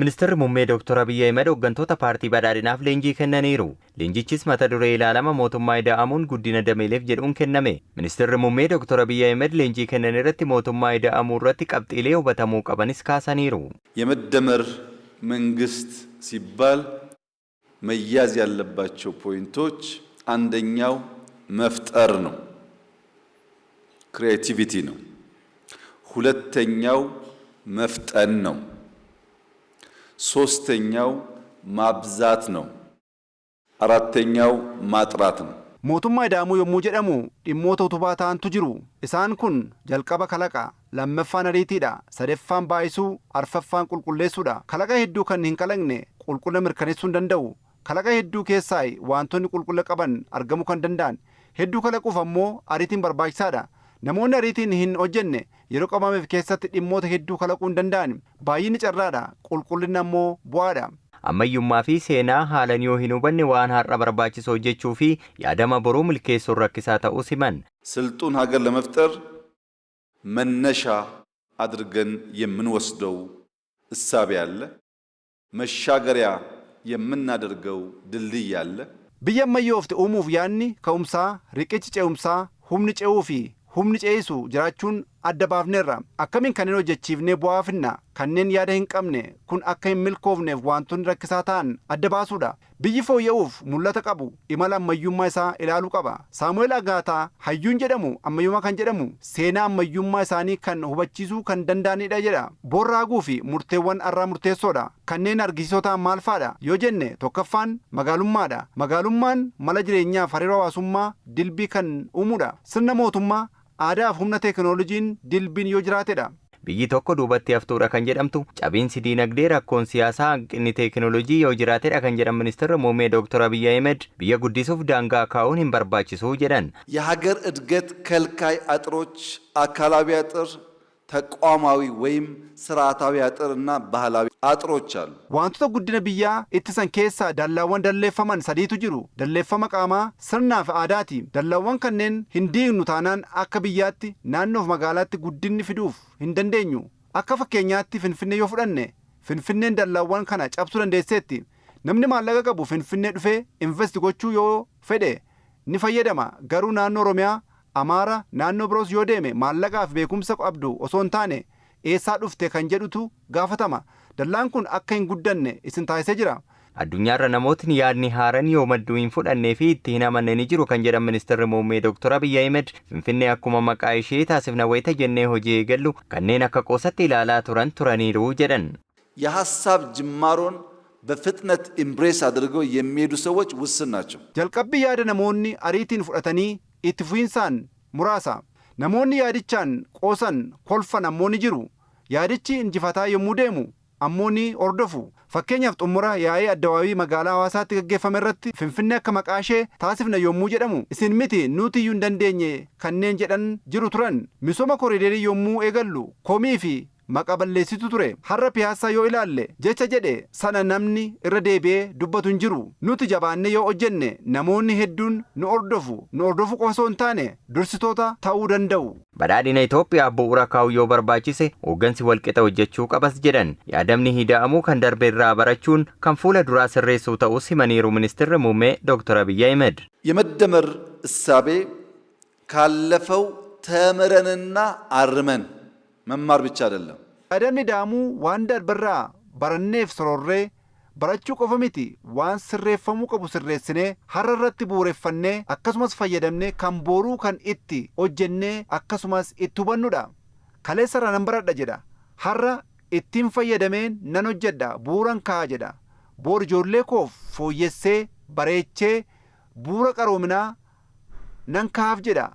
Ministeerri muummee Dr. Abiyyi Ahmed hooggantoota paartii badhaadhinaaf leenjii kennaniiru. Leenjichis mata duree ilaalama mootummaa ida'amuun guddina dameeleef jedhuun kenname. Ministeerri muummee Dr. Abiyyi Ahmed leenjii kennan irratti mootummaa ida'amuu irratti qabxiilee hubatamuu qabanis kaasaniiru. የመደመር መንግስት ሲባል መያዝ ያለባቸው ፖይንቶች አንደኛው መፍጠር ነው፣ ክሪኤቲቪቲ ነው። ሁለተኛው መፍጠን ነው። ሶስተኛው ማብዛት ነው። አራተኛው ማጥራት ነው። mootummaa ida'amuu yommuu jedhamu dhimmoota utubaa ta'antu jiru. Isaan kun jalqaba kalaqa, lammaffaan ariitiidha, sadeeffaan baay'isuu, arfaffaan qulqulleessuudha. Kalaqa hedduu kan hin kalaqne qulqullina mirkaneessuu hin danda'u. Kalaqa hedduu keessaa wantoonni qulqullina qaban argamuu kan danda'an. Hedduu kalaquuf ammoo ariitiin barbaachisaadha. Namoonni ariitiin hin hojjenne yeroo qabameef keessatti dhimmoota hedduu kalaquu hin danda'an. Baay'inni carraadha, qulqullinni ammoo bu'aadha. Ammayyummaa fi seenaa haalan yoo hin hubanne waan har'a barbaachisu hojjechuu fi yaadama boruu milkeessuun rakkisaa ta'uu siman. ስልጡን ሀገር ለመፍጠር መነሻ አድርገን የምንወስደው እሳቤ አለ። መሻገሪያ የምናደርገው ድልድይ አለ። Biyya ammayyoofte uumuuf yaadni ka'umsaa, riqichi ce'umsaa, humni ce'uu fi humni ce'isu jiraachuun adda baafneerra. Akkamiin kanneen hojjechiifnee bu'aa finna kanneen yaada hin qabne kun akka hin milkoofneef wantoonni rakkisaa ta'an adda baasuudha. Biyyi fooyya'uuf mul'ata qabu imala ammayyummaa isaa ilaaluu qaba. Saamu'eel Agaataa hayyuun jedhamu ammayyummaa kan jedhamu seenaa ammayyummaa isaanii kan hubachiisuu kan danda'anidha jedha. Boorraaguu fi murteewwan arraa murteessoodha. Kanneen argisiisoo ta'an maal fa'aadha yoo jenne tokkoffaan magaalummaadha. Magaalummaan mala jireenyaaf hariiroo hawaasummaa dilbii kan uumuudha. Sirna mootummaa aadaaf humna teekinooloojiin dilbiin yoo jiraatedha. Biyyi tokko duubatti haftuudha kan jedhamtu cabiinsi diinagdee rakkoon siyaasaa hanqinni teekinooloojii yoo jiraatedha kan jedhan ministeerri muummee Dr. Abiyyi Ahmed biyya guddisuuf daangaa kaa'uun hin barbaachisu jedhan. የሀገር እድገት ከልካይ አጥሮች አካላዊ አጥር፣ ተቋማዊ ወይም ስርዓታዊ አጥርና ባህላዊ አጥሮች አሉ። Wantoota guddina biyyaa ittisan keessaa dallaawwan dalleeffaman sadiitu jiru. Dalleeffama qaamaa, sirnaa fi aadaati. Dallaawwan kanneen hin diignu taanaan akka biyyaatti naannoof magaalaatti guddinni fiduuf hin dandeenyu. Akka fakkeenyaatti Finfinnee yoo fudhanne, Finfinneen dallaawwan kana cabsuu dandeesseetti. Namni maallaqa qabu Finfinnee dhufee invest gochuu yoo fedhe ni fayyadama. Garuu naannoo Oromiyaa, Amaara, naannoo biroos yoo deeme maallaqaa fi beekumsa qabdu osoo hin taane eessaa dhufte kan jedhutu gaafatama. Dallaan kun akka hin guddanne isin taasisee jira. Addunyaarra namootni yaadni haaran yoo madduu hin fudhannee fi itti hin amanne ni jiru kan jedhan ministeerri muummee Dr. Abiyyi Ahmed Finfinnee akkuma maqaa ishee taasifna wayita jennee hojii eegallu kanneen akka qoosatti ilaalaa turaniiru jedhan. የሐሳብ ጅማሮን በፍጥነት ኢምብሬስ አድርገው የሚሄዱ ሰዎች ውስን ናቸው። Jalqabbii yaada namoonni ariitiin fudhatanii itti fufiinsaan muraasa. Namoonni yaadichaan qoosan kolfan ammoo ni jiru. Yaadichi injifataa yommuu deemu ammoo ni hordofu. Fakkeenyaaf xumura yaa'ii addawaawii magaalaa hawaasaatti gaggeeffame irratti Finfinnee akka maqaa ishee taasifna yommuu jedhamu isin miti nuti iyyuu hin dandeenye kanneen jedhan jiru turan. Misooma koriiderii yommuu eegallu komii fi maqaa balleessitu ture. Har'a piyaasaa yoo ilaalle jecha jedhe sana namni irra deebi'ee dubbatu hin jiru. Nuti jabaannee yoo hojjenne namoonni hedduun nu hordofu qofa osoo hin taane dursitoota ta'uu danda'u. Badhaadhina Itoophiyaa bu'uura kaa'uu yoo barbaachise hooggansi walqixa hojjechuu qabas jedhan. Yaadamni hida'amuu kan darbe irraa barachuun kan fuula duraa sirreessuu ta'uu simaniiru ministeerri muummee Dr. Abiyyi Ahmed. የመደመር እሳቤ ካለፈው ተምረንና አርመን መማር ብቻ አይደለም። Yaadamni ida'amuu waan darberraa baranneef sororree barachuu qofa miti waan sirreeffamuu qabu sirreessinee har'a irratti bu'uureffannee akkasumas fayyadamnee kan booruu kan itti hojjennee akkasumas itti hubannudha. Kaleessa irraa nan baradha jedha. Har'a ittiin fayyadameen nan hojjedha bu'uuran kaa'a jedha. Boor ijoollee koof fooyyessee bareechee bu'uura qaroominaa nan kaa'aaf jedha.